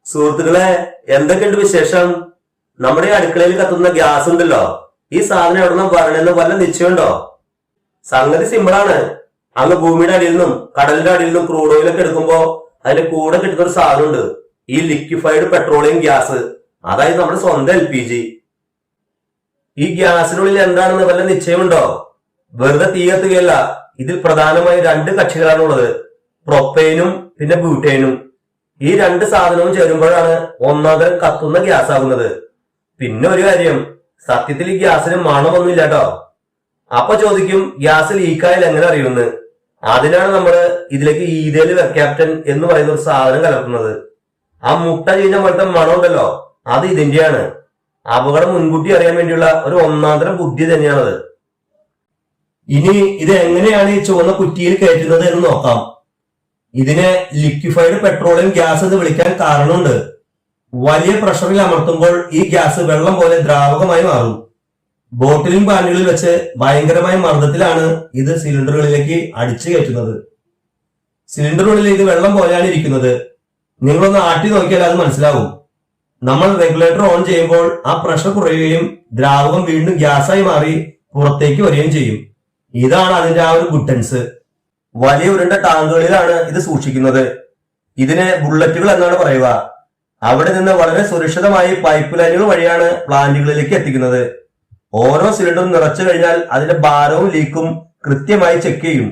സുഹൃത്തുക്കളെ, എന്തൊക്കെയുണ്ട് വിശേഷം? നമ്മുടെ അടുക്കളയിൽ കത്തുന്ന ഗ്യാസ് ഉണ്ടല്ലോ, ഈ സാധനം എവിടെ നിന്നും വരണമെന്ന് വല്ല നിശ്ചയമുണ്ടോ? സംഗതി സിമ്പിളാണ്. അങ്ങ് ഭൂമിയുടെ അടിയിൽ നിന്നും കടലിന്റെ അടിയിൽ നിന്നും ക്രൂഡ് ഓയിലൊക്കെ എടുക്കുമ്പോ അതിന്റെ കൂടെ കിട്ടുന്ന ഒരു സാധനമുണ്ട്, ഈ ലിക്വിഫൈഡ് പെട്രോളിയം ഗ്യാസ്. അതായത് നമ്മുടെ സ്വന്തം LPG. ഈ ഗ്യാസിനുള്ളിൽ എന്താണെന്ന് വല്ല നിശ്ചയമുണ്ടോ? വെറുതെ തീ കത്തുകയല്ല, ഇതിൽ പ്രധാനമായി രണ്ട് കക്ഷികളാണുള്ളത്, പ്രൊപ്പൈനും പിന്നെ ബ്യൂട്ടൈനും. ഈ രണ്ട് സാധനവും ചേരുമ്പോഴാണ് ഒന്നാന്തരം കത്തുന്ന ഗ്യാസ് ആകുന്നത്. പിന്നെ ഒരു കാര്യം, സത്യത്തിൽ ഈ ഗ്യാസിന് മണമൊന്നുമില്ല കേട്ടോ. അപ്പൊ ചോദിക്കും, ഗ്യാസ് ലീക്കായാൽ എങ്ങനെ അറിയുമെന്ന്. അതിനാണ് നമ്മള് ഇതിലേക്ക് ഈഥേൽ വെർക്യാപ്റ്റൻ എന്ന് പറയുന്ന ഒരു സാധനം കലർത്തുന്നത്. ആ മുട്ട ചീഞ്ഞ പോലത്തെ മണം ഉണ്ടല്ലോ, അത് ഇതിന്റെയാണ്. അപകടം മുൻകൂട്ടി അറിയാൻ വേണ്ടിയുള്ള ഒരു ഒന്നാന്തരം ബുദ്ധി തന്നെയാണത്. ഇനി ഇത് എങ്ങനെയാണ് ഈ ചുവന്ന കുറ്റിയിൽ കയറ്റുന്നത് എന്ന് നോക്കാം. ഇതിനെ ലിക്വിഫൈഡ് പെട്രോളിയം ഗ്യാസ് എന്ന് വിളിക്കാൻ കാരണമുണ്ട്. വലിയ പ്രഷറിൽ അമർത്തുമ്പോൾ ഈ ഗ്യാസ് വെള്ളം പോലെ ദ്രാവകമായി മാറും. ബോട്ടിലിംഗ് പാനുകളിൽ വെച്ച് ഭയങ്കരമായ മർദ്ദത്തിലാണ് ഇത് സിലിണ്ടറുകളിലേക്ക് അടിച്ചു കയറ്റുന്നത്. സിലിണ്ടറുകളിൽ ഇത് വെള്ളം പോലെയാണ് ഇരിക്കുന്നത്. നിങ്ങളൊന്ന് ആട്ടി നോക്കിയാൽ അത് മനസ്സിലാവും. നമ്മൾ റെഗുലേറ്റർ ഓൺ ചെയ്യുമ്പോൾ ആ പ്രഷർ കുറയുകയും ദ്രാവകം വീണ്ടും ഗ്യാസായി മാറി പുറത്തേക്ക് വരികയും ചെയ്യും. ഇതാണ് അതിന്റെ ആ ഒരു ഗുഡൻസ്. വലിയ ഉരുണ്ട ടാങ്കുകളിലാണ് ഇത് സൂക്ഷിക്കുന്നത്. ഇതിനെ ബുള്ളറ്റുകൾ എന്നാണ് പറയുക. അവിടെ നിന്ന് വളരെ സുരക്ഷിതമായി പൈപ്പ് ലൈനുകൾ വഴിയാണ് പ്ലാന്റുകളിലേക്ക് എത്തിക്കുന്നത്. ഓരോ സിലിണ്ടറും നിറച്ചു കഴിഞ്ഞാൽ അതിന്റെ ഭാരവും ലീക്കും കൃത്യമായി ചെക്ക് ചെയ്യും.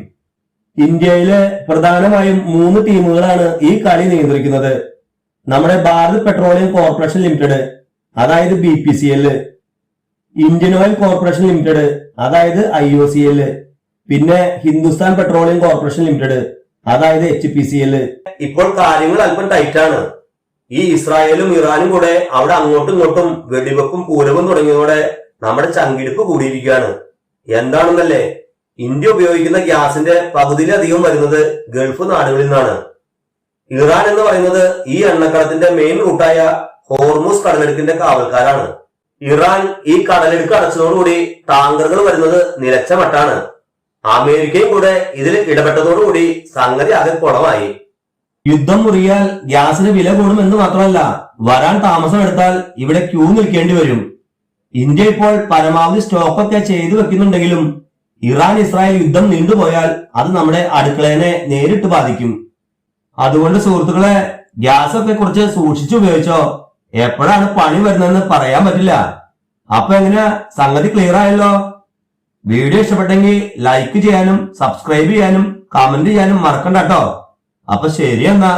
ഇന്ത്യയിലെ പ്രധാനമായും 3 ടീമുകളാണ് ഈ കളി നിയന്ത്രിക്കുന്നത്. നമ്മുടെ ഭാരത് പെട്രോളിയം കോർപ്പറേഷൻ ലിമിറ്റഡ്, അതായത് BPCL, Indian oil corporation limited, അതായത് IOCL, പിന്നെ ഹിന്ദുസ്ഥാൻ പെട്രോളിയം കോർപ്പറേഷൻ ലിമിറ്റഡ്, അതായത് HPCL. ഇപ്പോൾ കാര്യങ്ങൾ അല്പം ടൈറ്റാണ്. ഈ ഇസ്രായേലും ഇറാനും കൂടെ അവിടെ അങ്ങോട്ടും ഇങ്ങോട്ടും വെടിവെപ്പും പൂരവും തുടങ്ങിയതോടെ നമ്മുടെ ചങ്കിടിപ്പ് കൂടിയിരിക്കുകയാണ്. എന്താണെന്നല്ലേ, ഇന്ത്യ ഉപയോഗിക്കുന്ന ഗ്യാസിന്റെ പകുതിയിലധികം വരുന്നത് ഗൾഫ് നാടുകളിൽ നിന്നാണ്. ഇറാൻ എന്ന് പറയുന്നത് ഈ എണ്ണക്കടത്തിന്റെ മെയിൻ റൂട്ടായ ഹോർമുസ് കടലെടുക്കിന്റെ കാവൽക്കാരാണ്. ഇറാൻ ഈ കടലെടുക്ക് അടച്ചതോടുകൂടി ടാങ്കറുകൾ വരുന്നത് നിലച്ച മട്ടാണ്. അമേരിക്കയും കൂടെ ഇതിൽ ഇടപെട്ടതോടുകൂടി സംഗതി ആകെ കുളമായി. യുദ്ധം മുറിയാൽ ഗ്യാസിന് വില കൂടുമെന്ന് മാത്രമല്ല, വരാൻ താമസം എടുത്താൽ ഇവിടെ ക്യൂ നിൽക്കേണ്ടി വരും. ഇന്ത്യ ഇപ്പോൾ പരമാവധി സ്റ്റോക്കൊക്കെ ചെയ്തു വെക്കുന്നുണ്ടെങ്കിലും ഇറാൻ ഇസ്രായേൽ യുദ്ധം നീണ്ടുപോയാൽ അത് നമ്മുടെ അടുക്കളയെ നേരിട്ട് ബാധിക്കും. അതുകൊണ്ട് സുഹൃത്തുക്കളെ, ഗ്യാസ് ഒക്കെ കുറിച്ച് സൂക്ഷിച്ചു ഉപയോഗിച്ചോ. എപ്പോഴാണ് പണി വരുന്നതെന്ന് പറയാൻ പറ്റില്ല. അപ്പൊ എങ്ങനെയാ, സംഗതി ക്ലിയർ ആയല്ലോ? വീഡിയോ ഇഷ്ടപ്പെട്ടെങ്കിൽ ലൈക്ക് ചെയ്യാനും സബ്സ്ക്രൈബ് ചെയ്യാനും കമന്റ് ചെയ്യാനും മറക്കണ്ട കേട്ടോ. അപ്പൊ ശരി എന്നാ.